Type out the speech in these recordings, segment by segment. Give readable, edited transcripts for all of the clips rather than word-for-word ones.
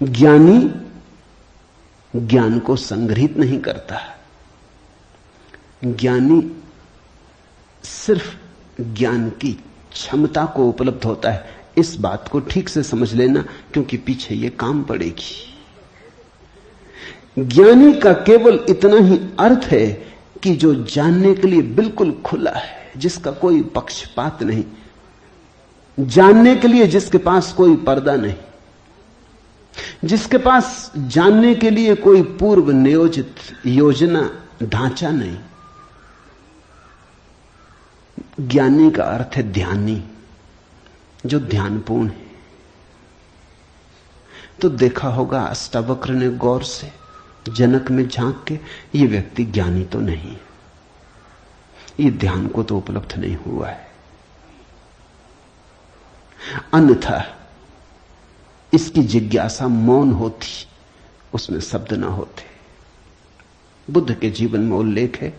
ज्ञानी ज्ञान को संग्रहित नहीं करता। ज्ञानी सिर्फ ज्ञान की क्षमता को उपलब्ध होता है। इस बात को ठीक से समझ लेना, क्योंकि पीछे ये काम पड़ेगी। ज्ञानी का केवल इतना ही अर्थ है कि जो जानने के लिए बिल्कुल खुला है, जिसका कोई पक्षपात नहीं, जानने के लिए जिसके पास कोई पर्दा नहीं, जिसके पास जानने के लिए कोई पूर्व नियोजित योजना ढांचा नहीं। ज्ञानी का अर्थ है ध्यानी, जो ध्यानपूर्ण है। तो देखा होगा अष्टावक्र ने गौर से जनक में झांक के, ये व्यक्ति ज्ञानी तो नहीं, ये ध्यान को तो उपलब्ध नहीं हुआ है, अन्यथा इसकी जिज्ञासा मौन होती, उसमें शब्द ना होते। बुद्ध के जीवन में उल्लेख है,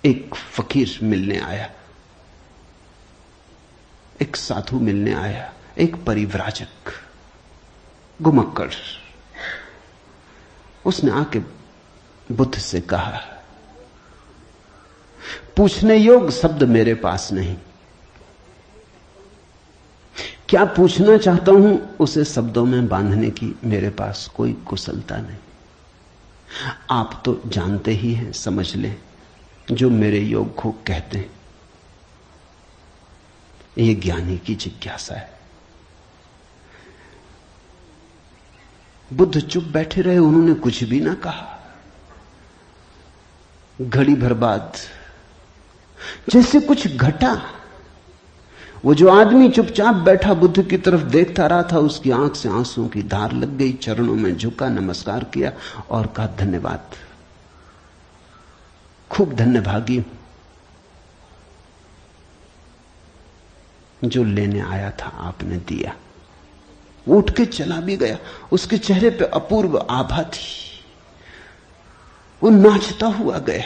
एक फकीर मिलने आया, एक साधु मिलने आया, एक परिव्राजक घुमक्कड़। उसने आके बुद्ध से कहा, पूछने योग्य शब्द मेरे पास नहीं, क्या पूछना चाहता हूं उसे शब्दों में बांधने की मेरे पास कोई कुशलता नहीं। आप तो जानते ही हैं, समझ लें, जो मेरे योग को कहते हैं, ये ज्ञानी की जिज्ञासा है। बुद्ध चुप बैठे रहे, उन्होंने कुछ भी ना कहा। घड़ी भर बाद जैसे कुछ घटा। वो जो आदमी चुपचाप बैठा बुद्ध की तरफ देखता रहा था, उसकी आंख से आंसुओं की धार लग गई। चरणों में झुका, नमस्कार किया और कहा, धन्यवाद, खूब धन्यभागी हूं, जो लेने आया था आपने दिया। वो उठ के चला भी गया। उसके चेहरे पे अपूर्व आभा थी, वो नाचता हुआ गया।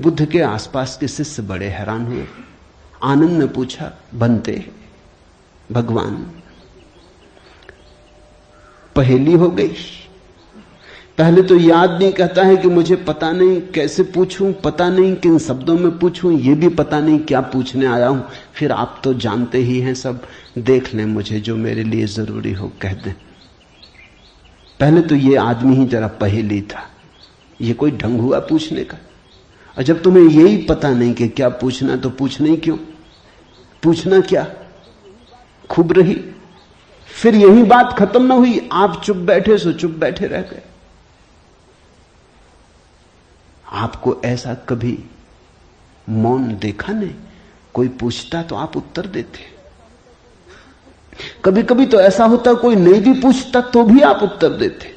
बुद्ध के आसपास के शिष्य बड़े हैरान हुए। आनंद ने पूछा, बनते भगवान, पहेली हो गई। पहले तो याद नहीं, कहता है कि मुझे पता नहीं कैसे पूछूं, पता नहीं किन शब्दों में पूछूं, ये भी पता नहीं क्या पूछने आया हूं। फिर आप तो जानते ही हैं सब, देख लें, मुझे जो मेरे लिए जरूरी हो कह दें। पहले तो ये आदमी ही जरा पहेली था, ये कोई ढंग हुआ पूछने का। और जब तुम्हें यही पता नहीं कि क्या पूछना, तो पूछना ही क्यों? पूछना क्या? खूब रही। फिर यही बात खत्म ना हुई, आप चुप बैठे सो चुप बैठे रह गए। आपको ऐसा कभी मौन देखा नहीं? कोई पूछता तो आप उत्तर देते। कभी कभी तो ऐसा होता, कोई नहीं भी पूछता तो भी आप उत्तर देते।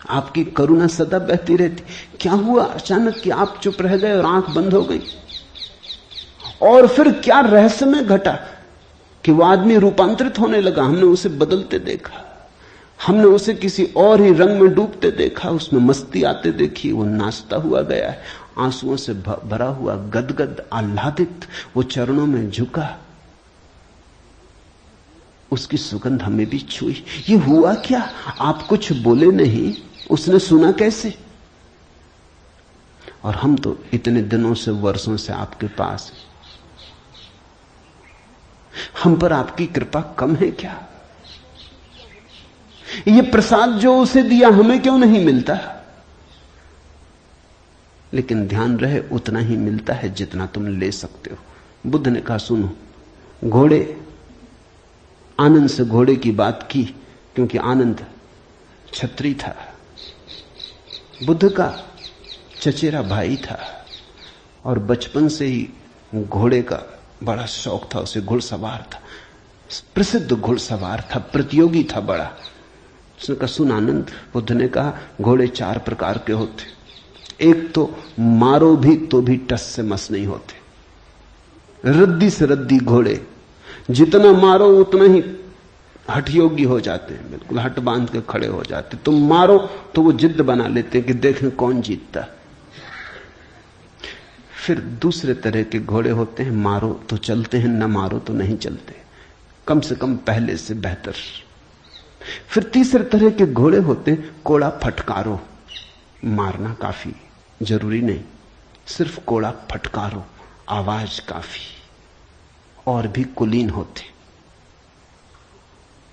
आपकी करुणा सदा बहती रहती। क्या हुआ अचानक कि आप चुप रह गए और आंख बंद हो गई? और फिर क्या रहस्य में घटा कि वो आदमी रूपांतरित होने लगा? हमने उसे बदलते देखा, हमने उसे किसी और ही रंग में डूबते देखा, उसमें मस्ती आते देखी। वो नाचता हुआ गया है, आंसुओं से भरा हुआ, गदगद आह्लादित। वो चरणों में झुका, उसकी सुगंध हमें भी छुई। ये हुआ क्या? आप कुछ बोले नहीं, उसने सुना कैसे? और हम तो इतने दिनों से, वर्षों से आपके पास, हम पर आपकी कृपा कम है क्या? ये प्रसाद जो उसे दिया हमें क्यों नहीं मिलता? लेकिन ध्यान रहे, उतना ही मिलता है जितना तुम ले सकते हो। बुद्ध ने कहा, सुनो, घोड़े, आनंद से घोड़े की बात की, क्योंकि आनंद क्षत्रिय था, बुद्ध का चचेरा भाई था, और बचपन से ही घोड़े का बड़ा शौक था। उसे घुड़सवार था, प्रसिद्ध घुड़सवार था, प्रतियोगी था बड़ा। उसने कहा, सुन आनंद, बुद्ध ने कहा, घोड़े 4 प्रकार के होते। एक तो मारो भी तो भी टस से मस नहीं होते, रद्दी से रद्दी घोड़े, जितना मारो उतना ही हठ योगी हो जाते हैं, बिल्कुल हट बांध के खड़े हो जाते। तुम मारो तो वो जिद बना लेते कि देखें कौन जीतता। फिर दूसरे तरह के घोड़े होते हैं, मारो तो चलते हैं, न मारो तो नहीं चलते, कम से कम पहले से बेहतर। फिर तीसरे तरह के घोड़े होते हैं, कोड़ा फटकारो, मारना काफी जरूरी नहीं, सिर्फ कोड़ा फटकारो, आवाज काफी। और भी कुलीन होते,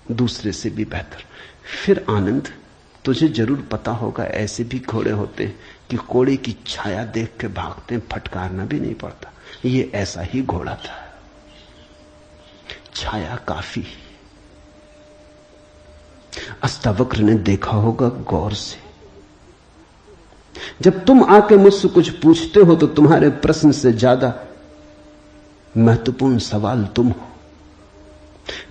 दूसरे से भी बेहतर। फिर आनंद, तुझे जरूर पता होगा ऐसे भी घोड़े होते हैं कि कोड़े की छाया देख के भागते हैं, फटकारना भी नहीं पड़ता। ये ऐसा ही घोड़ा था, छाया काफी। अष्टावक्र ने देखा होगा गौर से, जब तुम आके मुझसे कुछ पूछते हो तो तुम्हारे प्रश्न से ज्यादा महत्वपूर्ण सवाल तुम हो।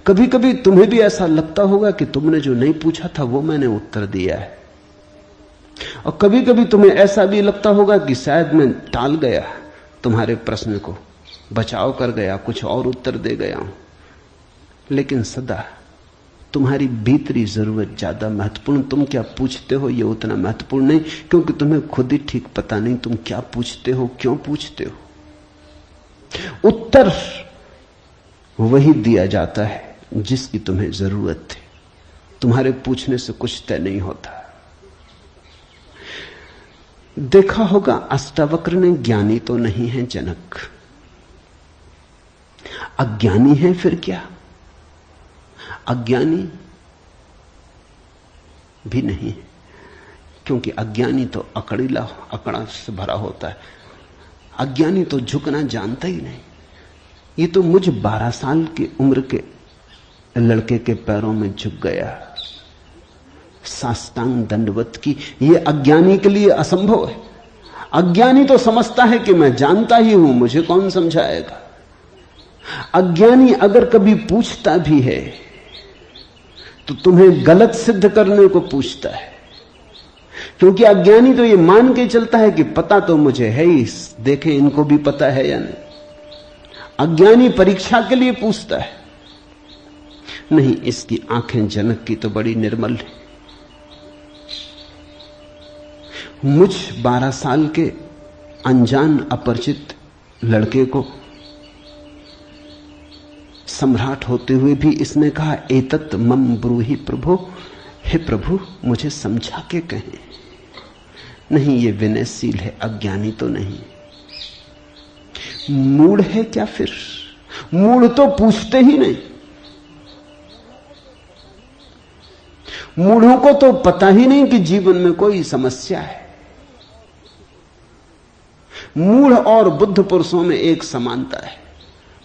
कभी कभी तुम्हें भी ऐसा लगता होगा कि तुमने जो नहीं पूछा था वो मैंने उत्तर दिया है, और कभी कभी तुम्हें ऐसा भी लगता होगा कि शायद मैं टाल गया तुम्हारे प्रश्न को, बचाव कर गया, कुछ और उत्तर दे गया हूं। लेकिन सदा तुम्हारी भीतरी जरूरत ज्यादा महत्वपूर्ण। तुम क्या पूछते हो ये उतना महत्वपूर्ण नहीं, क्योंकि तुम्हें खुद ही ठीक पता नहीं तुम क्या पूछते हो, क्यों पूछते हो। उत्तर वही दिया जाता है जिसकी तुम्हें जरूरत है। तुम्हारे पूछने से कुछ तय नहीं होता। देखा होगा अष्टावक्र ने ज्ञानी तो नहीं है जनक, अज्ञानी है फिर क्या? अज्ञानी भी नहीं है, क्योंकि अज्ञानी तो अकड़ीला, अकड़ा से भरा होता है। अज्ञानी तो झुकना जानता ही नहीं। ये तो मुझ 12 साल की उम्र के लड़के के पैरों में झुक गया, साष्टांग दंडवत की। ये अज्ञानी के लिए असंभव है। अज्ञानी तो समझता है कि मैं जानता ही हूं, मुझे कौन समझाएगा। अज्ञानी अगर कभी पूछता भी है तो तुम्हें गलत सिद्ध करने को पूछता है, क्योंकि अज्ञानी तो ये मान के चलता है कि पता तो मुझे है ही, देखें इनको भी पता है या नहीं। अज्ञानी परीक्षा के लिए पूछता है। नहीं, इसकी आंखें जनक की तो बड़ी निर्मल है। मुझ 12 साल के अनजान अपरिचित लड़के को सम्राट होते हुए भी इसने कहा, एतत् मम ब्रूहि प्रभो, हे प्रभु मुझे समझा के कहें। नहीं, ये विनयशील है, अज्ञानी तो नहीं। मूढ़ है क्या फिर? मूढ़ तो पूछते ही नहीं। मूढ़ों को तो पता ही नहीं कि जीवन में कोई समस्या है। मूढ़ और बुद्ध पुरुषों में एक समानता है,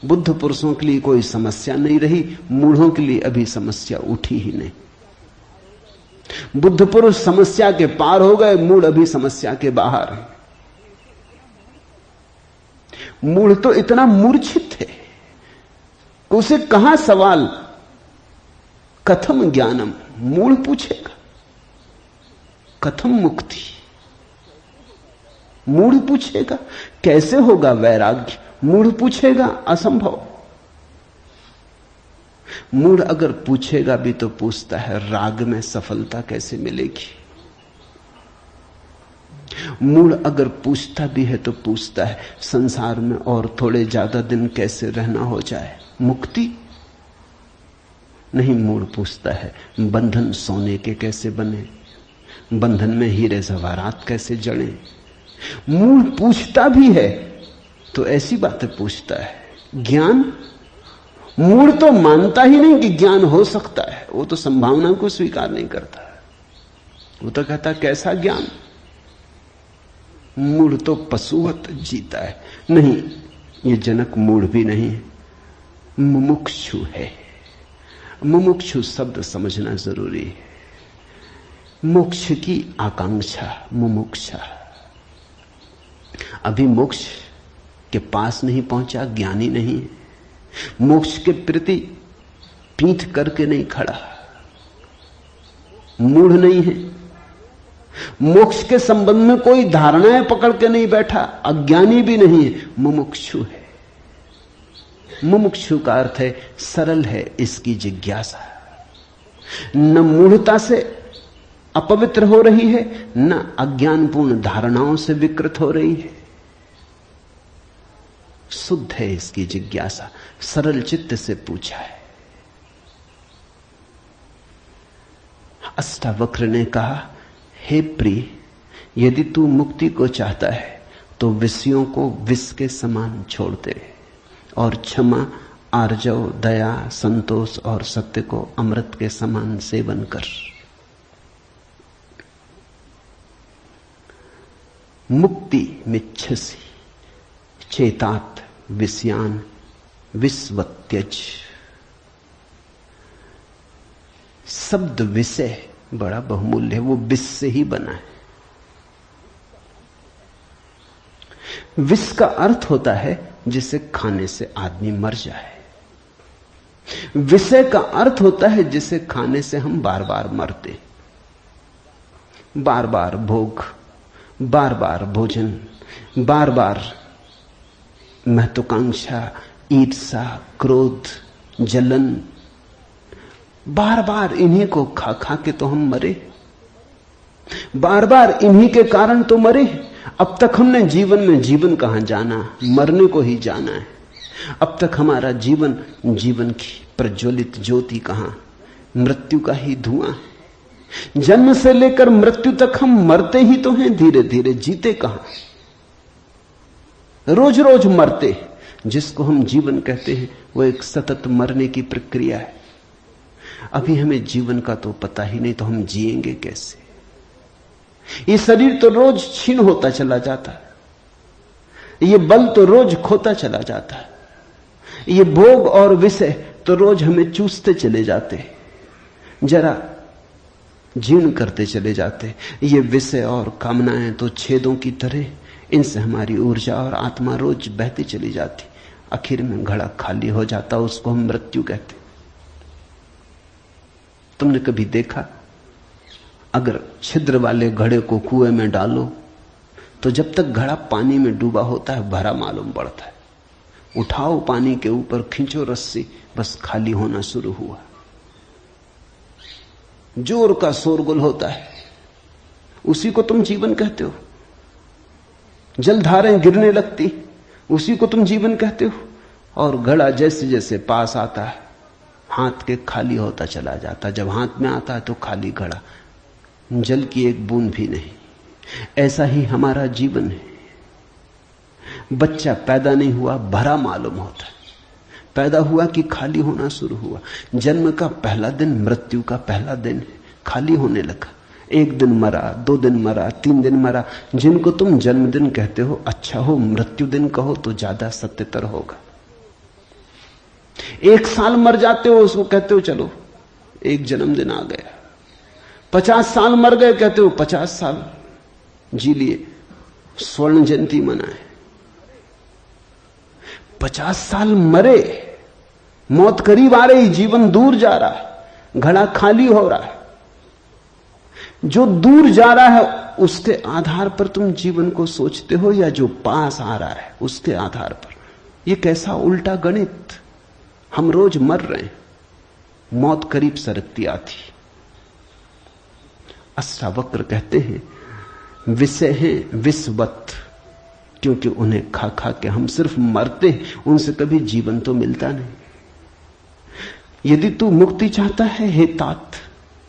बुद्ध पुरुषों के लिए कोई समस्या नहीं रही, मूढ़ों के लिए अभी समस्या उठी ही नहीं। बुद्ध पुरुष समस्या के पार हो गए, मूढ़ अभी समस्या के बाहर है। मूढ़ तो इतना मूर्छित है, उसे कहां सवाल कथम ज्ञानम, मूढ़ पूछेगा कथम मुक्ति, मूढ़ पूछेगा कैसे होगा वैराग्य, मूढ़ पूछेगा असंभव। मूढ़ अगर पूछेगा भी तो पूछता है राग में सफलता कैसे मिलेगी। मूढ़ अगर पूछता भी है तो पूछता है संसार में और थोड़े ज्यादा दिन कैसे रहना हो जाए, मुक्ति नहीं। मूढ़ पूछता है बंधन सोने के कैसे बने, बंधन में हीरे जवाहरात कैसे जड़े। मूढ़ पूछता भी है तो ऐसी बातें पूछता है। ज्ञान, मूढ़ तो मानता ही नहीं कि ज्ञान हो सकता है, वो तो संभावना को स्वीकार नहीं करता। वो तो कहता कैसा ज्ञान। मूढ़ तो पशुवत जीता है। नहीं, ये जनक मूढ़ भी नहीं है, मुमुक्षु है। मुमुक्षु शब्द समझना जरूरी है। मोक्ष की आकांक्षा, मुमुक्षा। अभी मोक्ष के पास नहीं पहुंचा, ज्ञानी नहीं है। मोक्ष के प्रति पीठ करके नहीं खड़ा, मूढ़ नहीं है। मोक्ष के संबंध में कोई धारणाएं पकड़ के नहीं बैठा, अज्ञानी भी नहीं है, मुमुक्षु है। मुमुक्षु का अर्थ है सरल है इसकी जिज्ञासा, न मूढ़ता से अपवित्र हो रही है, न अज्ञानपूर्ण धारणाओं से विकृत हो रही है। शुद्ध है इसकी जिज्ञासा, सरल चित्त से पूछा है। अष्टावक्र ने कहा, हे प्रिय, यदि तू मुक्ति को चाहता है तो विषयों को विष के समान छोड़ दे और क्षमा, आर्जव, दया, संतोष और सत्य को अमृत के समान सेवन कर। मुक्ति मिच्छसि चेतात विषयान विस्वत्यज। शब्द विषय बड़ा बहुमूल्य है, वो विष से ही बना है। विष का अर्थ होता है जिसे खाने से आदमी मर जाए। विषय का अर्थ होता है जिसे खाने से हम बार बार मरते, बार बार भोग, बार बार भोजन, बार बार महत्वाकांक्षा, ईर्ष्या, क्रोध, जलन, बार बार इन्हीं को खा खा के तो हम मरे, बार बार इन्हीं के कारण तो मरे। अब तक हमने जीवन में जीवन कहां जाना, मरने को ही जाना है। अब तक हमारा जीवन, जीवन की प्रज्वलित ज्योति कहां, मृत्यु का ही धुआं है। जन्म से लेकर मृत्यु तक हम मरते ही तो हैं, धीरे धीरे, जीते कहां, रोज रोज मरते। जिसको हम जीवन कहते हैं वो एक सतत मरने की प्रक्रिया है। अभी हमें जीवन का तो पता ही नहीं, तो हम जिएंगे कैसे? ये शरीर तो रोज क्षीण होता चला जाता है, ये बल तो रोज खोता चला जाता है, ये भोग और विषय तो रोज हमें चूसते चले जाते, जरा जीर्ण करते चले जाते। ये विषय और कामनाएं तो छेदों की तरह, इनसे हमारी ऊर्जा और आत्मा रोज बहती चली जाती, आखिर में घड़ा खाली हो जाता, उसको हम मृत्यु कहते। तुमने कभी देखा, अगर छिद्र वाले घड़े को कुएं में डालो तो जब तक घड़ा पानी में डूबा होता है भरा मालूम पड़ता है। उठाओ पानी के ऊपर, खींचो रस्सी, बस खाली होना शुरू हुआ। जोर का शोरगुल होता है, उसी को तुम जीवन कहते हो। जलधारें गिरने लगती, उसी को तुम जीवन कहते हो। और घड़ा जैसे जैसे पास आता है, हाथ के खाली होता चला जाता। जब हाथ में आता है तो खाली घड़ा, जल की एक बूंद भी नहीं। ऐसा ही हमारा जीवन है। बच्चा पैदा नहीं हुआ, भरा मालूम होता है, पैदा हुआ कि खाली होना शुरू हुआ। जन्म का पहला दिन मृत्यु का पहला दिन है, खाली होने लगा। एक दिन मरा, 2 दिन मरा, 3 दिन मरा। जिनको तुम जन्मदिन कहते हो, अच्छा हो मृत्यु दिन कहो तो ज्यादा सत्यतर होगा। 1 साल मर जाते हो, उसको कहते हो चलो एक जन्मदिन आ गया। 50 साल मर गए, कहते हो 50 साल जी लिए, स्वर्ण जयंती मनाए। 50 साल मरे, मौत करीब आ रही, जीवन दूर जा रहा है, घड़ा खाली हो रहा है। जो दूर जा रहा है उसके आधार पर तुम जीवन को सोचते हो, या जो पास आ रहा है उसके आधार पर? यह कैसा उल्टा गणित। हम रोज मर रहे हैं, मौत करीब सरकती आती। अष्टावक्र कहते हैं विषय हैं विषवत, क्योंकि उन्हें खा खा के हम सिर्फ मरते हैं, उनसे कभी जीवन तो मिलता नहीं। यदि तू मुक्ति चाहता है हे तात,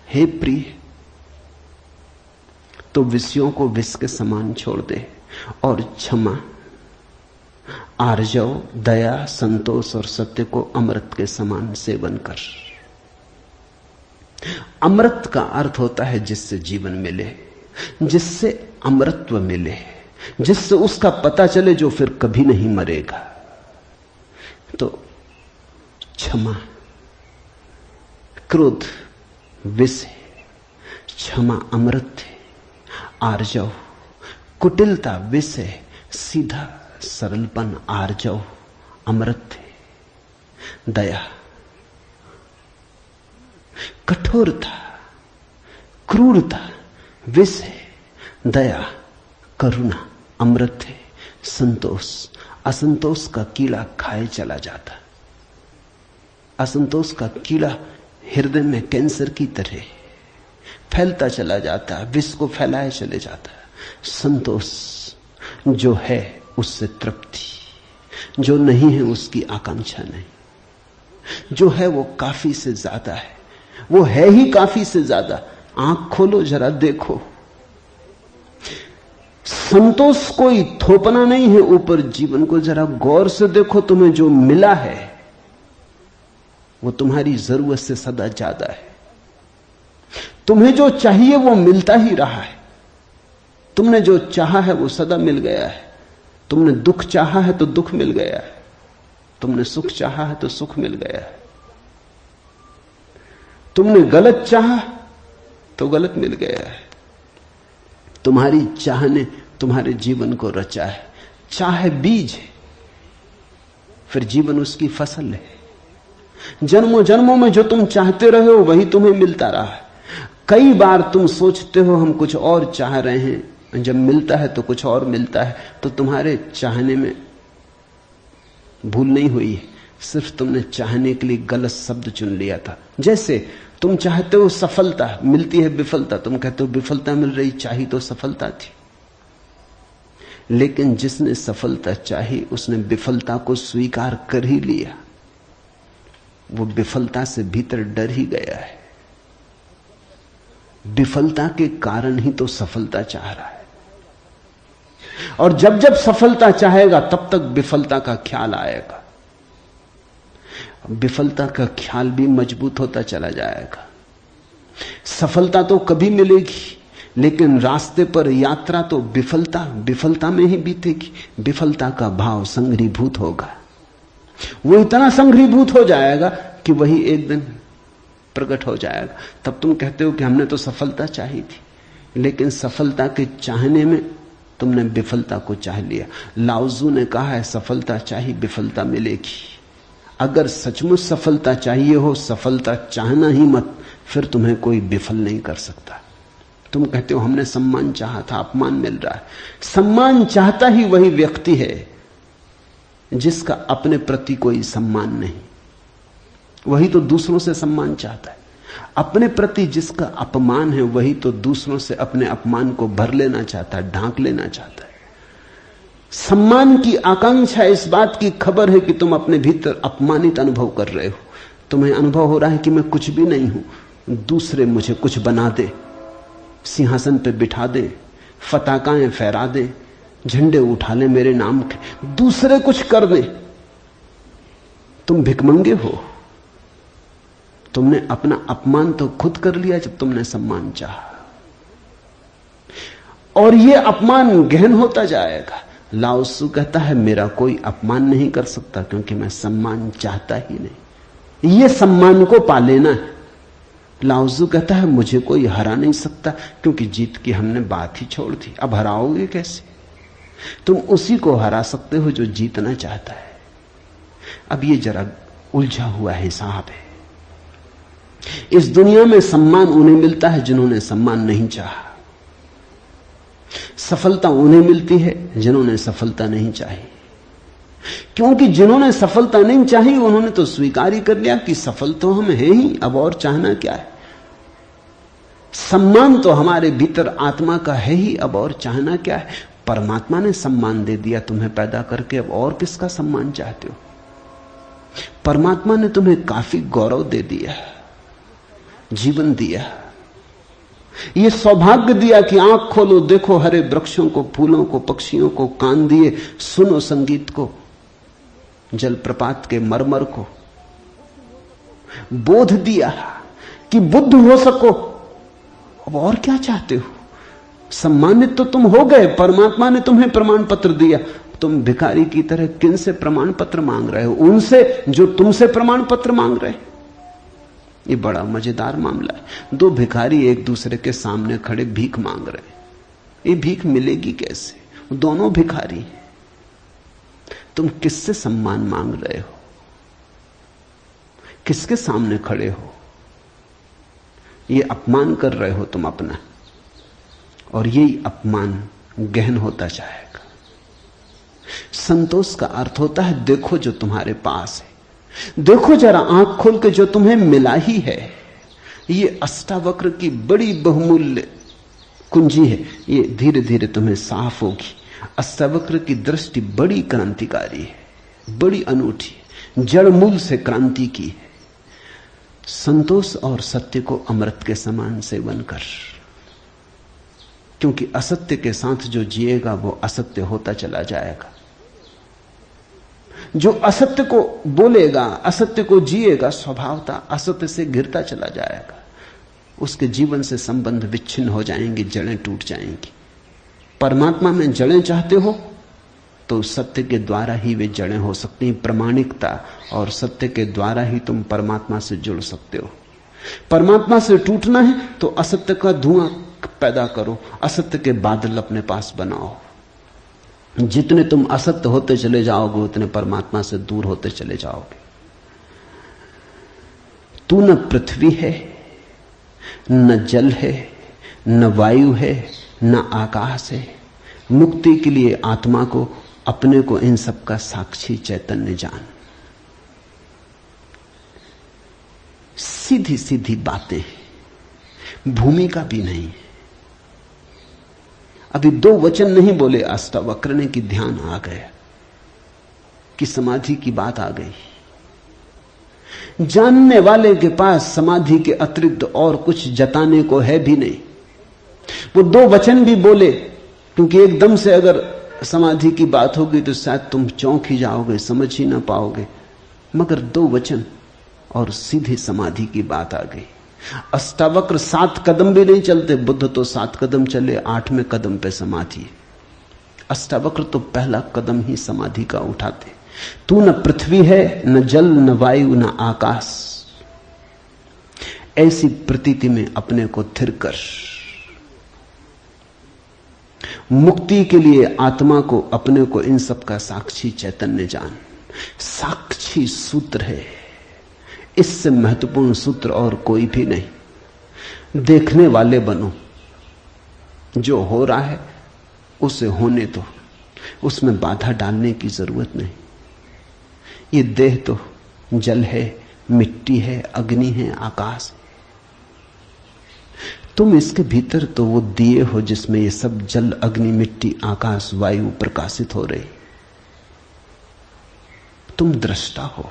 हे प्रिय, तो विषयों को विष के समान छोड़ दे और क्षमा, आर्जव, दया, संतोष और सत्य को अमृत के समान सेवन कर। अमृत का अर्थ होता है जिससे जीवन मिले, जिससे अमृतत्व मिले, जिससे उसका पता चले जो फिर कभी नहीं मरेगा। तो क्षमा, क्रोध विष है, क्षमा अमृत है। आर्जव, कुटिलता विष है, सीधा सरलपन आर्जव अमृत है। दया, कठोरता, क्रूरता विष है, दया, करुणा अमृत है। संतोष, असंतोष का कीड़ा खाए चला जाता। असंतोष का कीड़ा हृदय में कैंसर की तरह फैलता चला जाता है, विष को फैलाए चले जाता है। संतोष, जो है उससे तृप्ति, जो नहीं है उसकी आकांक्षा नहीं, जो है वो काफी से ज्यादा है, वो है ही काफी से ज्यादा, आंख खोलो, जरा देखो। संतोष कोई थोपना नहीं है ऊपर जीवन को, जरा गौर से देखो। तुम्हें जो मिला है वो तुम्हारी जरूरत से सदा ज्यादा है। तुम्हें जो चाहिए वो मिलता ही रहा है। तुमने जो चाहा है वो सदा मिल गया है। तुमने दुख चाहा है तो दुख मिल गया है। तुमने सुख चाहा है तो सुख मिल गया है। तुमने गलत चाहा तो गलत मिल गया है। तुम्हारी चाह ने तुम्हारे जीवन को रचा है। चाह बीज है, फिर जीवन उसकी फसल है। जन्मों जन्मों में जो तुम चाहते रहे हो वही तुम्हें मिलता रहा है। कई बार तुम सोचते हो हम कुछ और चाह रहे हैं, जब मिलता है तो कुछ और मिलता है। तो तुम्हारे चाहने में भूल नहीं हुई है, सिर्फ तुमने चाहने के लिए गलत शब्द चुन लिया था। जैसे तुम चाहते हो सफलता, मिलती है विफलता। तुम कहते हो विफलता मिल रही, चाही तो सफलता थी। लेकिन जिसने सफलता चाही उसने विफलता को स्वीकार कर ही लिया। वो विफलता से भीतर डर ही गया है। विफलता के कारण ही तो सफलता चाह रहा है। और जब जब सफलता चाहेगा तब तक विफलता का ख्याल आएगा। विफलता का ख्याल भी मजबूत होता चला जाएगा। सफलता तो कभी मिलेगी, लेकिन रास्ते पर यात्रा तो विफलता में ही बीतेगी। विफलता का भाव संघरीभूत होगा। वो इतना संघरीभूत हो जाएगा कि वही एक दिन प्रकट हो जाएगा। तब तुम कहते हो कि हमने तो सफलता चाही थी, लेकिन सफलता के चाहने में तुमने विफलता को चाह लिया। लाओजू ने कहा है सफलता चाही विफलता मिलेगी। अगर सचमुच सफलता चाहिए हो, सफलता चाहना ही मत, फिर तुम्हें कोई विफल नहीं कर सकता। तुम कहते हो हमने सम्मान चाहा था, अपमान मिल रहा है। सम्मान चाहता ही वही व्यक्ति है जिसका अपने प्रति कोई सम्मान नहीं। वही तो दूसरों से सम्मान चाहता है। अपने प्रति जिसका अपमान है वही तो दूसरों से अपने अपमान को भर लेना चाहता है, ढांक लेना चाहता है। सम्मान की आकांक्षा इस बात की खबर है कि तुम अपने भीतर अपमानित अनुभव कर रहे हो। तुम्हें अनुभव हो रहा है कि मैं कुछ भी नहीं हूं, दूसरे मुझे कुछ बना दे, सिंहासन पे बिठा दे, फताकाएं फहरा दे, झंडे उठा ले मेरे नाम के, दूसरे कुछ कर दे। तुम भिखमंगे हो। तुमने अपना अपमान तो खुद कर लिया जब तुमने सम्मान चाहा, और यह अपमान गहन होता जाएगा। लाओसू कहता है मेरा कोई अपमान नहीं कर सकता क्योंकि मैं सम्मान चाहता ही नहीं। यह सम्मान को पा लेना है। लाओसू कहता है मुझे कोई हरा नहीं सकता क्योंकि जीत की हमने बात ही छोड़ दी। अब हराओगे कैसे? तुम उसी को हरा सकते हो जो जीतना चाहता है। अब ये जरा उलझा हुआ हिसाब है। इस दुनिया में सम्मान उन्हें मिलता है जिन्होंने सम्मान नहीं चाहा। सफलता उन्हें मिलती है जिन्होंने सफलता नहीं चाही। क्योंकि जिन्होंने सफलता नहीं चाही उन्होंने तो स्वीकार ही कर लिया कि सफल तो हम हैं ही, अब और चाहना क्या है। सम्मान तो हमारे भीतर आत्मा का है ही, अब और चाहना क्या है। परमात्मा ने सम्मान दे दिया तुम्हें पैदा करके, अब और किसका सम्मान चाहते हो। परमात्मा ने तुम्हें काफी गौरव दे दिया, जीवन दिया, यह सौभाग्य दिया कि आंख खोलो, देखो हरे वृक्षों को, फूलों को, पक्षियों को, कान दिए, सुनो संगीत को, जलप्रपात के मरमर को, बोध दिया कि बुद्ध हो सको। अब और क्या चाहते हो? सम्मानित तो तुम हो गए, परमात्मा ने तुम्हें प्रमाण पत्र दिया। तुम भिखारी की तरह किन से प्रमाण पत्र मांग रहे हो? उनसे जो तुमसे प्रमाण पत्र मांग रहे। ये बड़ा मजेदार मामला है। दो भिखारी एक दूसरे के सामने खड़े भीख मांग रहे। ये भीख मिलेगी कैसे? दोनों भिखारी। तुम किससे सम्मान मांग रहे हो? किसके सामने खड़े हो? ये अपमान कर रहे हो तुम अपना, और यही अपमान गहन होता जाएगा। संतोष का अर्थ होता है देखो जो तुम्हारे पास है, देखो जरा आंख खोल के जो तुम्हें मिला ही है। ये अष्टावक्र की बड़ी बहुमूल्य कुंजी है, ये धीरे धीरे तुम्हें साफ होगी। अष्टावक्र की दृष्टि बड़ी क्रांतिकारी है, बड़ी अनूठी, जड़ मूल से क्रांति की है। संतोष और सत्य को अमृत के समान सेवन कर, क्योंकि असत्य के साथ जो जिएगा वो असत्य होता चला जाएगा। जो असत्य को बोलेगा, असत्य को जिएगा, स्वभावता असत्य से घिरता चला जाएगा। उसके जीवन से संबंध विच्छिन्न हो जाएंगे, जड़ें टूट जाएंगी। परमात्मा में जड़ें चाहते हो तो सत्य के द्वारा ही वे जड़ें हो सकती हैं। प्रामाणिकता और सत्य के द्वारा ही तुम परमात्मा से जुड़ सकते हो। परमात्मा से टूटना है तो असत्य का धुआं पैदा करो, असत्य के बादल अपने पास बनाओ। जितने तुम असत्य होते चले जाओगे उतने परमात्मा से दूर होते चले जाओगे। तू न पृथ्वी है, न जल है, न वायु है, न आकाश है। मुक्ति के लिए आत्मा को, अपने को, इन सब का साक्षी चैतन्य जान। सीधी सीधी बातें, भूमिका भी नहीं। अभी दो वचन नहीं बोले अष्टावक्र ने कि ध्यान आ गया, कि समाधि की बात आ गई। जानने वाले के पास समाधि के अतिरिक्त और कुछ जताने को है भी नहीं। वो दो वचन भी बोले, क्योंकि एकदम से अगर समाधि की बात होगी तो शायद तुम चौंक ही जाओगे, समझ ही ना पाओगे। मगर दो वचन और सीधी समाधि की बात आ गई। अष्टावक्र 7 कदम भी नहीं चलते, बुद्ध तो 7 कदम चले, 8वें कदम पे समाधि। अष्टावक्र तो पहला कदम ही समाधि का उठाते। तू न पृथ्वी है, न जल, न वायु, न आकाश। ऐसी प्रतीति में अपने को थिर कर। मुक्ति के लिए आत्मा को, अपने को, इन सब का साक्षी चैतन्य जान। साक्षी सूत्र है, इससे महत्वपूर्ण सूत्र और कोई भी नहीं। देखने वाले बनो, जो हो रहा है उसे होने दो, उसमें बाधा डालने की जरूरत नहीं। ये देह तो जल है, मिट्टी है, अग्नि है, आकाश है। तुम इसके भीतर तो वो दिए हो जिसमें ये सब जल, अग्नि, मिट्टी, आकाश, वायु प्रकाशित हो रही। तुम दृष्टा हो।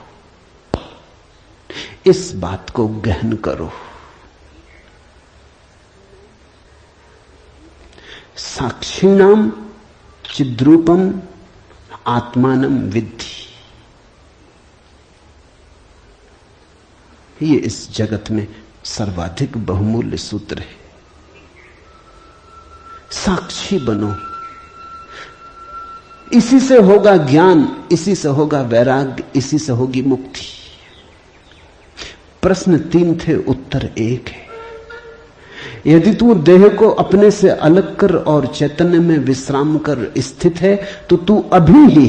इस बात को गहन करो। साक्षिणाम चिद्रूपम आत्मानम विद्धि। ये इस जगत में सर्वाधिक बहुमूल्य सूत्र है। साक्षी बनो। इसी से होगा ज्ञान, इसी से होगा वैराग्य, इसी से होगी मुक्ति। प्रश्न 3 थे, उत्तर 1 है। यदि तू देह को अपने से अलग कर और चैतन्य में विश्राम कर स्थित है तो तू अभी ही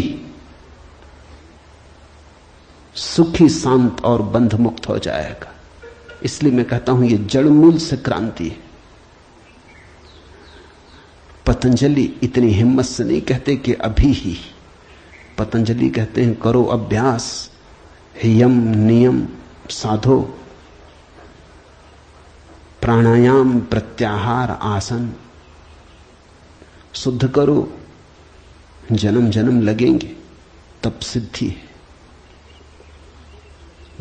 सुखी, शांत और बंध मुक्त हो जाएगा। इसलिए मैं कहता हूं यह जड़ मूल से क्रांति है। पतंजलि इतनी हिम्मत से नहीं कहते कि अभी ही। पतंजलि कहते हैं करो अभ्यास, यम नियम साधो, प्राणायाम, प्रत्याहार, आसन शुद्ध करो। जन्म जन्म लगेंगे तब सिद्धि है।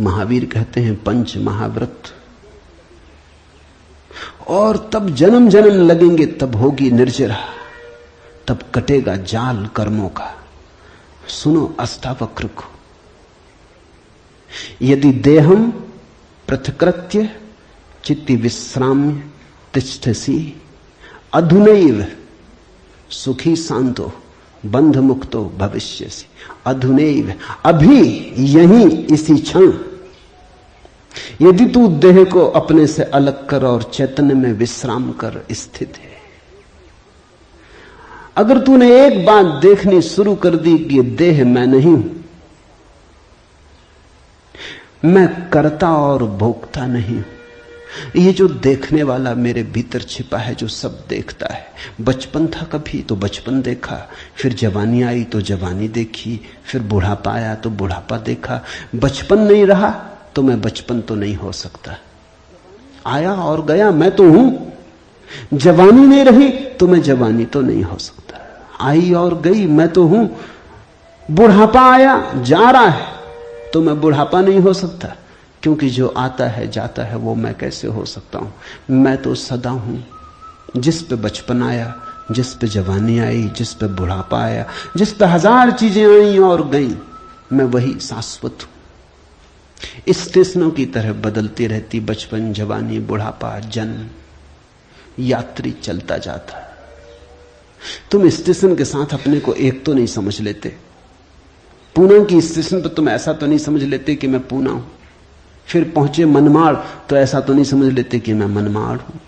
महावीर कहते हैं 5 महाव्रत, और तब जन्म जन्म लगेंगे, तब होगी निर्जरा, तब कटेगा जाल कर्मों का। सुनो अष्टावक्र को। यदि देहम पृथकृत्य चित्ति विश्राम्य तिष्ठसि अधुनैव सुखी शांतो बंध मुक्तो भविष्यसि। अधुनैव, अभी, यहीं, इसी क्षण। यदि तू देह को अपने से अलग कर और चैतन्य में विश्राम कर स्थित है, अगर तूने एक बात देखनी शुरू कर दी कि देह मैं नहीं हूं, मैं करता और भोगता नहीं हूं, ये जो देखने वाला मेरे भीतर छिपा है, जो सब देखता है। बचपन था कभी तो बचपन देखा, फिर जवानी आई तो जवानी देखी, फिर बुढ़ापा आया तो बुढ़ापा देखा। बचपन नहीं रहा तो मैं बचपन तो नहीं हो सकता। आया और गया, मैं तो हूं। जवानी नहीं रही तो मैं जवानी तो नहीं हो सकता। आई और गई, मैं तो हूं। बुढ़ापा आया, जा रहा है तो मैं बुढ़ापा नहीं हो सकता, क्योंकि जो आता है जाता है वो मैं कैसे हो सकता हूं। मैं तो सदा हूं, जिस पे बचपन आया, जिस पे जवानी आई, जिस पे बुढ़ापा आया, जिस पे हजार चीजें आई और गई, मैं वही शाश्वत हूं। स्टेशनों की तरह बदलती रहती बचपन, जवानी, बुढ़ापा, जन्म, यात्री चलता जाता। तुम स्टेशन के साथ अपने को एक तो नहीं समझ लेते। पूना की स्टेशन पर तुम ऐसा तो नहीं समझ लेते कि मैं पूना हूं। फिर पहुंचे मनमाड़ तो ऐसा तो नहीं समझ लेते कि मैं मनमाड़ हूं।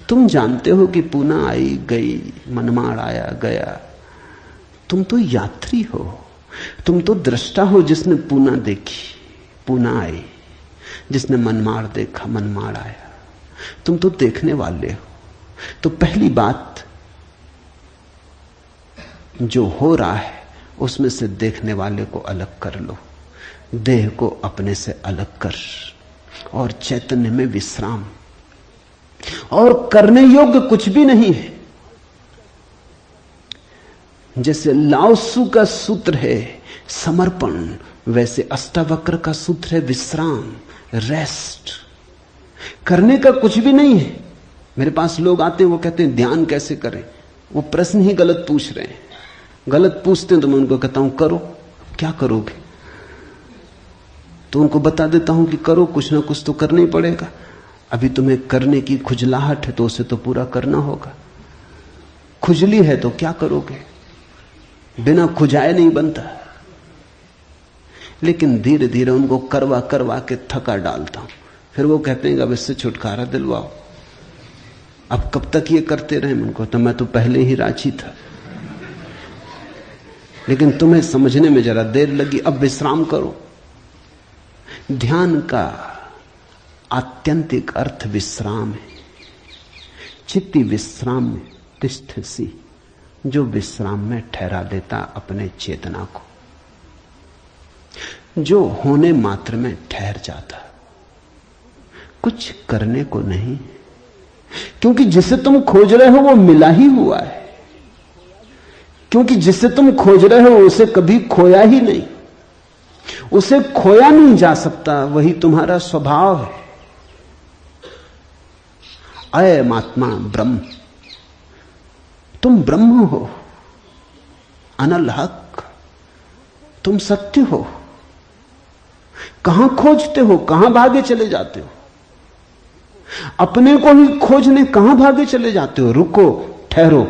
तुम जानते हो कि पूना आई गई, मनमाड़ आया गया। तुम तो यात्री हो, तुम तो दृष्टा हो जिसने पूना देखी, पूना आई, जिसने मनमाड़ देखा, मनमाड़ आया। तुम तो देखने वाले हो। तो पहली बात, जो हो रहा है उसमें से देखने वाले को अलग कर लो, देह को अपने से अलग कर, और चैतन्य में विश्राम। और करने योग्य कुछ भी नहीं है। जैसे लाओत्सु का सूत्र है समर्पण, वैसे अष्टावक्र का सूत्र है विश्राम, रेस्ट। करने का कुछ भी नहीं है। मेरे पास लोग आते हैं, वो कहते हैं ध्यान कैसे करें। वो प्रश्न ही गलत पूछ रहे हैं। गलत पूछते हैं तो मैं उनको कहता हूं करो। क्या करोगे? तो उनको बता देता हूं कि करो, कुछ ना कुछ तो करना ही पड़ेगा। अभी तुम्हें करने की खुजलाहट है तो उसे तो पूरा करना होगा। खुजली है तो क्या करोगे? बिना खुजाए नहीं बनता। लेकिन धीरे धीरे उनको करवा करवा के थका डालता हूं। फिर वो कहते हैं अब इससे छुटकारा दिलवाओ। अब कब तक ये करते रहे? उनको तो मैं तो पहले ही राजी था, लेकिन तुम्हें समझने में जरा देर लगी। अब विश्राम करो। ध्यान का आत्यंतिक अर्थ विश्राम है। चित्ती विश्राम में तिष्ठसि, जो विश्राम में ठहरा देता अपने चेतना को, जो होने मात्र में ठहर जाता, कुछ करने को नहीं। क्योंकि जिसे तुम खोज रहे हो वो मिला ही हुआ है। क्योंकि जिसे तुम खोज रहे हो उसे कभी खोया ही नहीं, उसे खोया नहीं जा सकता। वही तुम्हारा स्वभाव है। अयम आत्मा ब्रह्म, तुम ब्रह्म हो, अनल हक, तुम सत्य हो। कहां खोजते हो? कहां भागे चले जाते हो? अपने को ही खोजने कहां भागे चले जाते हो? रुको, ठहरो।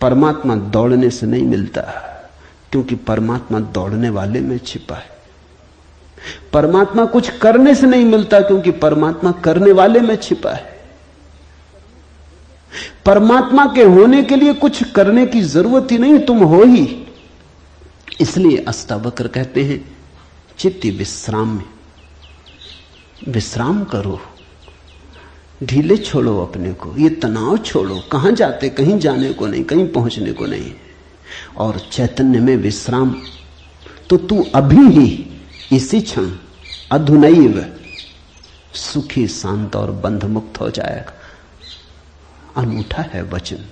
परमात्मा दौड़ने से नहीं मिलता, क्योंकि परमात्मा दौड़ने वाले में छिपा है। परमात्मा कुछ करने से नहीं मिलता, क्योंकि परमात्मा करने वाले में छिपा है। परमात्मा के होने के लिए कुछ करने की जरूरत ही नहीं, तुम हो ही। इसलिए अष्टावक्र कहते हैं चित्ती विश्राम में विश्राम करो। ढीले छोड़ो अपने को, ये तनाव छोड़ो। कहां जाते? कहीं जाने को नहीं, कहीं पहुंचने को नहीं। और चैतन्य में विश्राम, तो तू अभी ही इसी क्षण अधुनैव सुखी, शांत और बंध मुक्त हो जाएगा। अनूठा है वचन,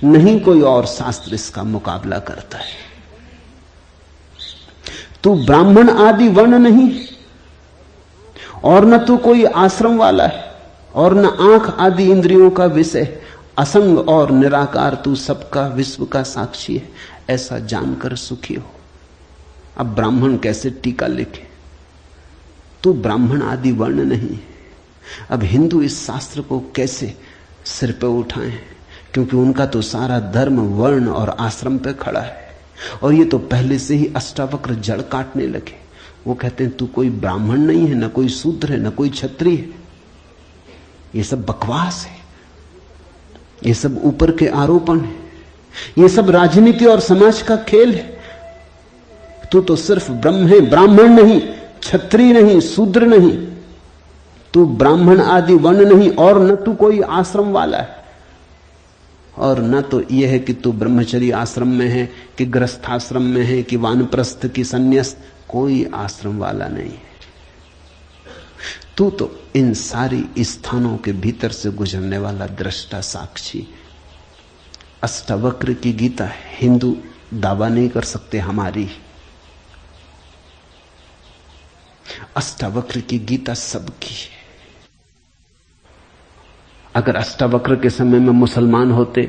नहीं कोई और शास्त्र इसका मुकाबला करता है। तू ब्राह्मण आदि वर्ण नहीं, और न तू कोई आश्रम वाला है, और न आंख आदि इंद्रियों का विषय। असंग और निराकार तू सबका, विश्व का साक्षी है, ऐसा जानकर सुखी हो। अब ब्राह्मण कैसे टीका लिखे? तू ब्राह्मण आदि वर्ण नहीं। अब हिंदू इस शास्त्र को कैसे सिर पे उठाएं? क्योंकि उनका तो सारा धर्म वर्ण और आश्रम पे खड़ा है, और ये तो पहले से ही अष्टावक्र जड़ काटने लगे। वो कहते हैं तू कोई ब्राह्मण नहीं है, न कोई शूद्र है, न कोई क्षत्रिय है। ये सब बकवास है, ये सब ऊपर के आरोपण है, ये सब राजनीति और समाज का खेल है। तू तो सिर्फ ब्रह्म है, ब्राह्मण नहीं, क्षत्रिय नहीं, शूद्र नहीं। तू ब्राह्मण आदि वर्ण नहीं, और न तू कोई आश्रम वाला है, और न तो यह है कि तू ब्रह्मचर्य आश्रम में है, कि गृहस्थाश्रम में है, कि वानप्रस्थ की संन्यास। कोई आश्रम वाला नहीं है। तू तो इन सारी स्थानों के भीतर से गुजरने वाला दृष्टा साक्षी। अष्टावक्र की गीता है, हिंदू दावा नहीं कर सकते हमारी। अष्टावक्र की गीता सबकी है। अगर अष्टावक्र के समय में मुसलमान होते,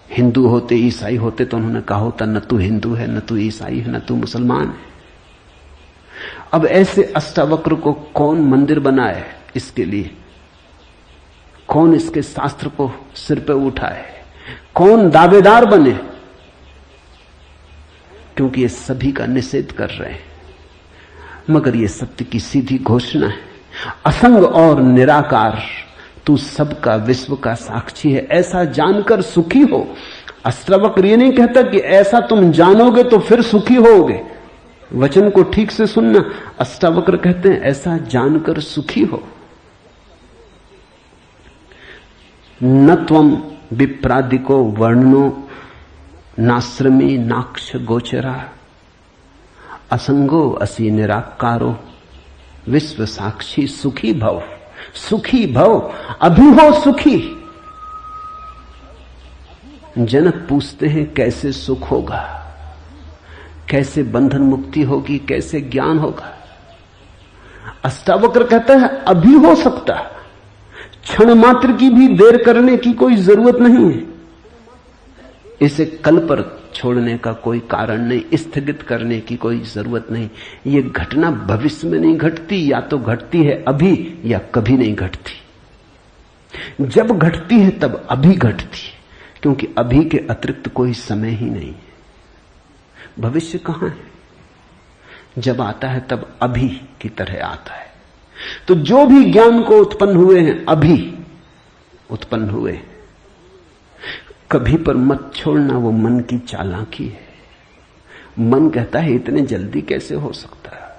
हिंदू होते, ईसाई होते, तो उन्होंने कहा होता न तू हिंदू है, न तू ईसाई है, न तू मुसलमान है। अब ऐसे अष्टावक्र को कौन मंदिर बनाए, इसके लिए कौन इसके शास्त्र को सिर पे उठाए, कौन दावेदार बने? क्योंकि ये सभी का निषेध कर रहे हैं। मगर ये सत्य की सीधी घोषणा है, असंग और निराकार तू सबका, विश्व का साक्षी है, ऐसा जानकर सुखी हो। अष्टावक्र ये नहीं कहता कि ऐसा तुम जानोगे तो फिर सुखी होगे। वचन को ठीक से सुनना, अष्टावक्र कहते हैं ऐसा जानकर सुखी हो। न त्वम विप्रादिको वर्णनो नाश्रमी नाक्ष गोचरा असंगो असि निराकारो विश्व साक्षी सुखी भव। सुखी भव, अभी हो सुखी। जनक पूछते हैं कैसे सुख होगा, कैसे बंधन मुक्ति होगी, कैसे ज्ञान होगा? अष्टावक्र कहता है अभी हो सकता, क्षण मात्र की भी देर करने की कोई जरूरत नहीं है। इसे कल पर छोड़ने का कोई कारण नहीं, स्थगित करने की कोई जरूरत नहीं। ये घटना भविष्य में नहीं घटती, या तो घटती है अभी या कभी नहीं घटती। जब घटती है तब अभी घटती है, क्योंकि अभी के अतिरिक्त कोई समय ही नहीं है। भविष्य कहां है? जब आता है तब अभी की तरह आता है। तो जो भी ज्ञान को उत्पन्न हुए हैं अभी उत्पन्न हुए। कभी पर मत छोड़ना, वो मन की चालाकी है। मन कहता है इतने जल्दी कैसे हो सकता है,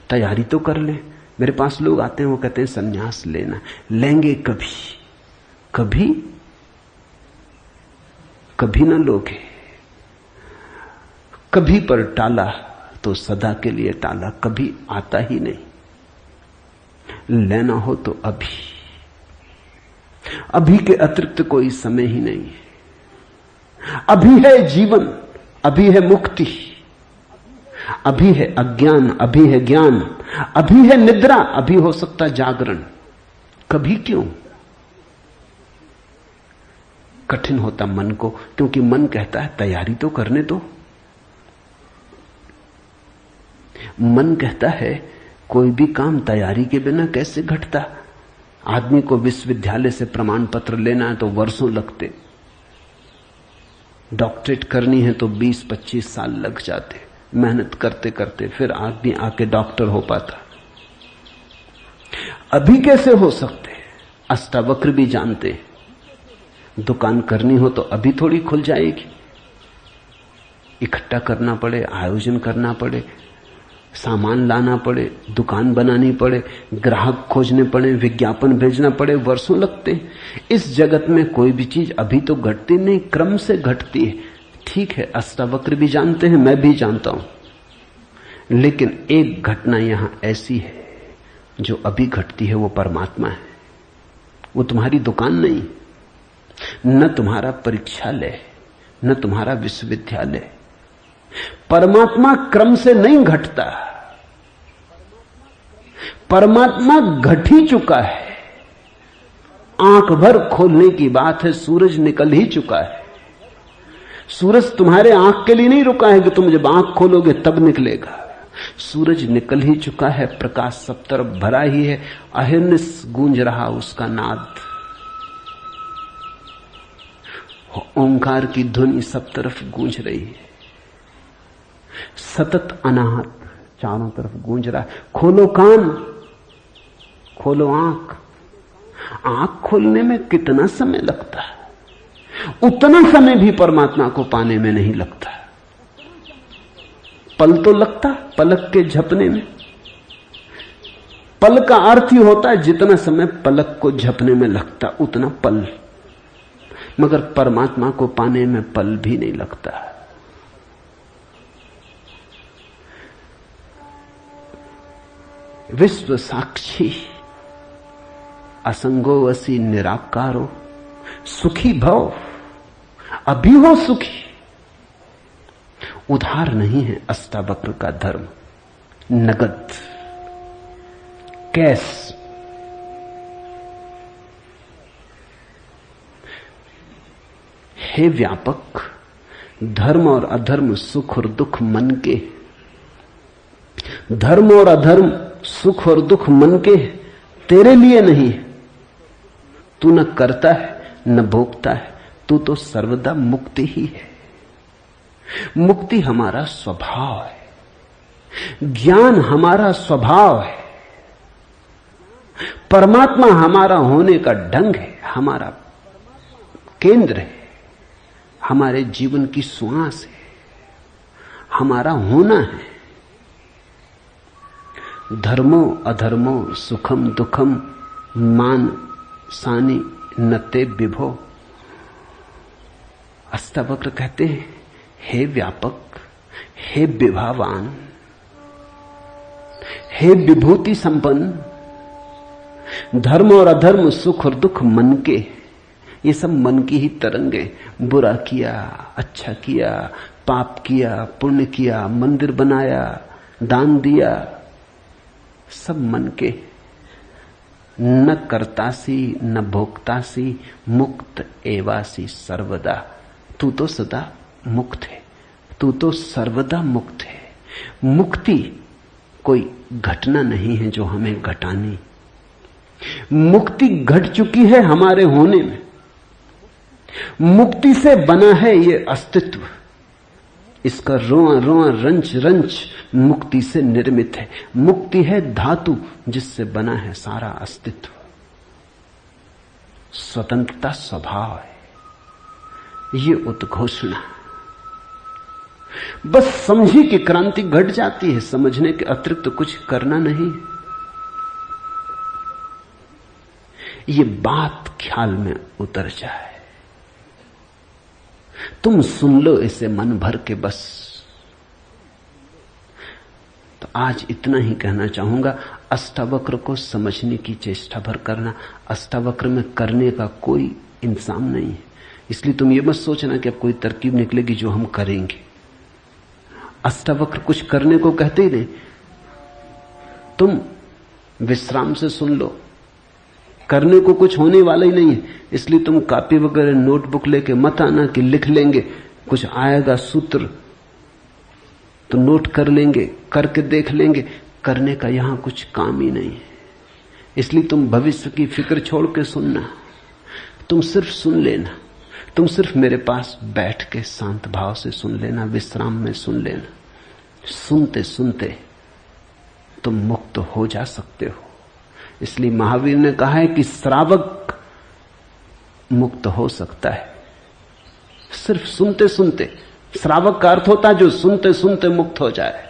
तैयारी तो कर ले। मेरे पास लोग आते हैं, वो कहते हैं संन्यास लेना, लेंगे कभी, कभी कभी ना लोगे। कभी पर टाला तो सदा के लिए टाला, कभी आता ही नहीं। लेना हो तो अभी, अभी के अतिरिक्त कोई समय ही नहीं है। अभी है जीवन, अभी है मुक्ति, अभी है अज्ञान, अभी है ज्ञान, अभी है निद्रा, अभी हो सकता जागरण। कभी क्यों? कठिन होता मन को, क्योंकि मन कहता है तैयारी तो करने दो। मन कहता है कोई भी काम तैयारी के बिना कैसे घटता। आदमी को विश्वविद्यालय से प्रमाण पत्र लेना है तो वर्षों लगते, डॉक्टरेट करनी है तो 20-25 साल लग जाते, मेहनत करते करते फिर आदमी आके डॉक्टर हो पाता। अभी कैसे हो सकते? अष्टावक्र भी जानते, दुकान करनी हो तो अभी थोड़ी खुल जाएगी। इकट्ठा करना पड़े, आयोजन करना पड़े, सामान लाना पड़े, दुकान बनानी पड़े, ग्राहक खोजने पड़े, विज्ञापन भेजना पड़े, वर्षों लगते। इस जगत में कोई भी चीज अभी तो घटती नहीं, क्रम से घटती है। ठीक है, अष्टावक्र भी जानते हैं, मैं भी जानता हूं। लेकिन एक घटना यहां ऐसी है जो अभी घटती है, वो परमात्मा है। वो तुम्हारी दुकान नहीं, न तुम्हारा परीक्षालय, न तुम्हारा विश्वविद्यालय। परमात्मा क्रम से नहीं घटता, परमात्मा घट ही चुका है। आंख भर खोलने की बात है, सूरज निकल ही चुका है। सूरज तुम्हारे आंख के लिए नहीं रुका है कि तुम जब आंख खोलोगे तब निकलेगा। सूरज निकल ही चुका है, प्रकाश सब तरफ भरा ही है, अहिर्निश गूंज रहा उसका नाद, ओंकार की ध्वनि सब तरफ गूंज रही है। सतत अनाहत चारों तरफ गूंज रहा है। खोलो कान, खोलो आंख। आंख खोलने में कितना समय लगता है, उतना समय भी परमात्मा को पाने में नहीं लगता। पल तो लगता, पलक के झपने में। पल का अर्थ ही होता है जितना समय पलक को झपने में लगता उतना पल, मगर परमात्मा को पाने में पल भी नहीं लगता। विश्व साक्षी असंगो वसी निराकारो सुखी भव, अभी हो सुखी। उधार नहीं है अष्टावक्र का धर्म, नगद, कैश। हे व्यापक, धर्म और अधर्म, सुख और दुख मन के। धर्म और अधर्म, सुख और दुख मन के, तेरे लिए नहीं। तू न करता है न भोगता है, तू तो सर्वदा मुक्ति ही है। मुक्ति हमारा स्वभाव है, ज्ञान हमारा स्वभाव है, परमात्मा हमारा होने का ढंग है, हमारा केंद्र है, हमारे जीवन की श्वास है, हमारा होना है। धर्मो अधर्मो सुखम दुखम मान सानी नते विभो। अष्टावक्र कहते हैं, हे व्यापक, हे विभावान, हे विभूति संपन्न, धर्म और अधर्म, सुख और दुख मन के, ये सब मन की ही तरंगे। बुरा किया, अच्छा किया, पाप किया, पुण्य किया, मंदिर बनाया, दान दिया, सब मन के। न कर्तासी न भोक्तासी, मुक्त एवासी सर्वदा। तू तो सदा मुक्त है, तू तो सर्वदा मुक्त है। मुक्ति कोई घटना नहीं है जो हमें घटानी। मुक्ति घट चुकी है हमारे होने में। मुक्ति से बना है ये अस्तित्व, इसका रोआ रोआ रंच रंच मुक्ति से निर्मित है। मुक्ति है धातु जिससे बना है सारा अस्तित्व। स्वतंत्रता स्वभाव है, ये उद्घोषणा। बस समझी कि क्रांति घट जाती है, समझने के अतिरिक्त कुछ करना नहीं। ये बात ख्याल में उतर जाए, तुम सुन लो इसे मन भर के बस। तो आज इतना ही कहना चाहूंगा। अष्टावक्र को समझने की चेष्टा भर करना। अष्टावक्र में करने का कोई इंसान नहीं है, इसलिए तुम ये मत सोचना कि अब कोई तरकीब निकलेगी जो हम करेंगे। अष्टावक्र कुछ करने को कहते ही नहीं। तुम विश्राम से सुन लो, करने को कुछ होने वाला ही नहीं है, इसलिए तुम कॉपी वगैरह नोटबुक लेके मत आना कि लिख लेंगे, कुछ आएगा सूत्र तो नोट कर लेंगे, करके देख लेंगे। करने का यहां कुछ काम ही नहीं है, इसलिए तुम भविष्य की फिक्र छोड़ के सुनना। तुम सिर्फ सुन लेना, तुम सिर्फ मेरे पास बैठ के शांत भाव से सुन लेना, विश्राम में सुन लेना। सुनते सुनते तुम मुक्त हो जा सकते हो। इसलिए महावीर ने कहा है कि श्रावक मुक्त हो सकता है सिर्फ सुनते सुनते। श्रावक का अर्थ होता है जो सुनते सुनते मुक्त हो जाए।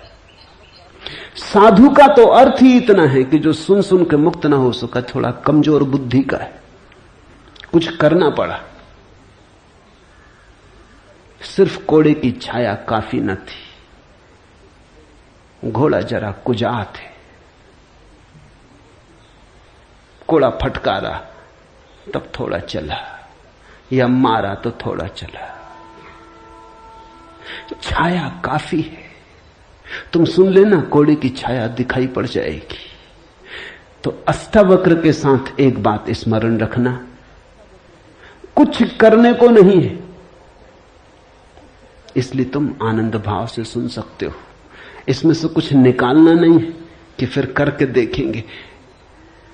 साधु का तो अर्थ ही इतना है कि जो सुन सुन के मुक्त ना हो सका, थोड़ा कमजोर बुद्धि का है, कुछ करना पड़ा। सिर्फ कोड़े की छाया काफी न थी, घोड़ा जरा कुजात है, कोड़ा फटकारा तब थोड़ा चला, या मारा तो थोड़ा चला। छाया काफी है, तुम सुन लेना, कोड़े की छाया दिखाई पड़ जाएगी। तो अष्टावक्र के साथ एक बात स्मरण रखना, कुछ करने को नहीं है, इसलिए तुम आनंद भाव से सुन सकते हो। इसमें से कुछ निकालना नहीं है कि फिर करके देखेंगे।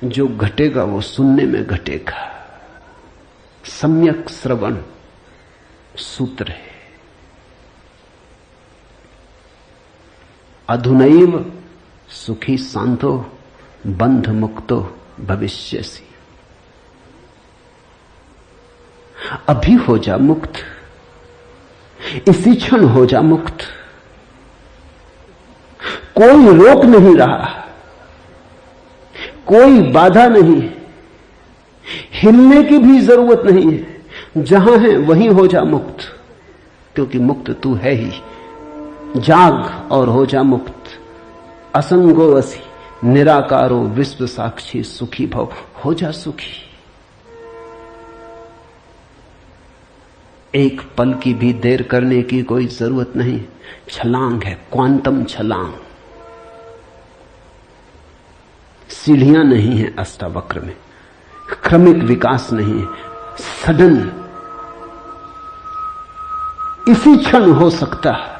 जो घटेगा वो सुनने में घटेगा। सम्यक श्रवण सूत्र है। अधुनैव सुखी शांतो बंध मुक्तो भविष्यसि। अभी हो जा मुक्त, इसी क्षण हो जा मुक्त। कोई रोक नहीं रहा, कोई बाधा नहीं, हिलने की भी जरूरत नहीं है। जहां है वहीं हो जा मुक्त, क्योंकि मुक्त तू है ही। जाग और हो जा मुक्त। असंगो असि निराकारो विश्व साक्षी सुखी भव। हो जा सुखी। एक पल की भी देर करने की कोई जरूरत नहीं। छलांग है, क्वांटम छलांग। सीढ़ियां नहीं है अष्टावक्र में, क्रमिक विकास नहीं है, सडन इसी क्षण हो सकता है।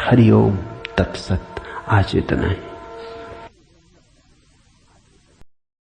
हरिओम तत्सत। आज इतना ही।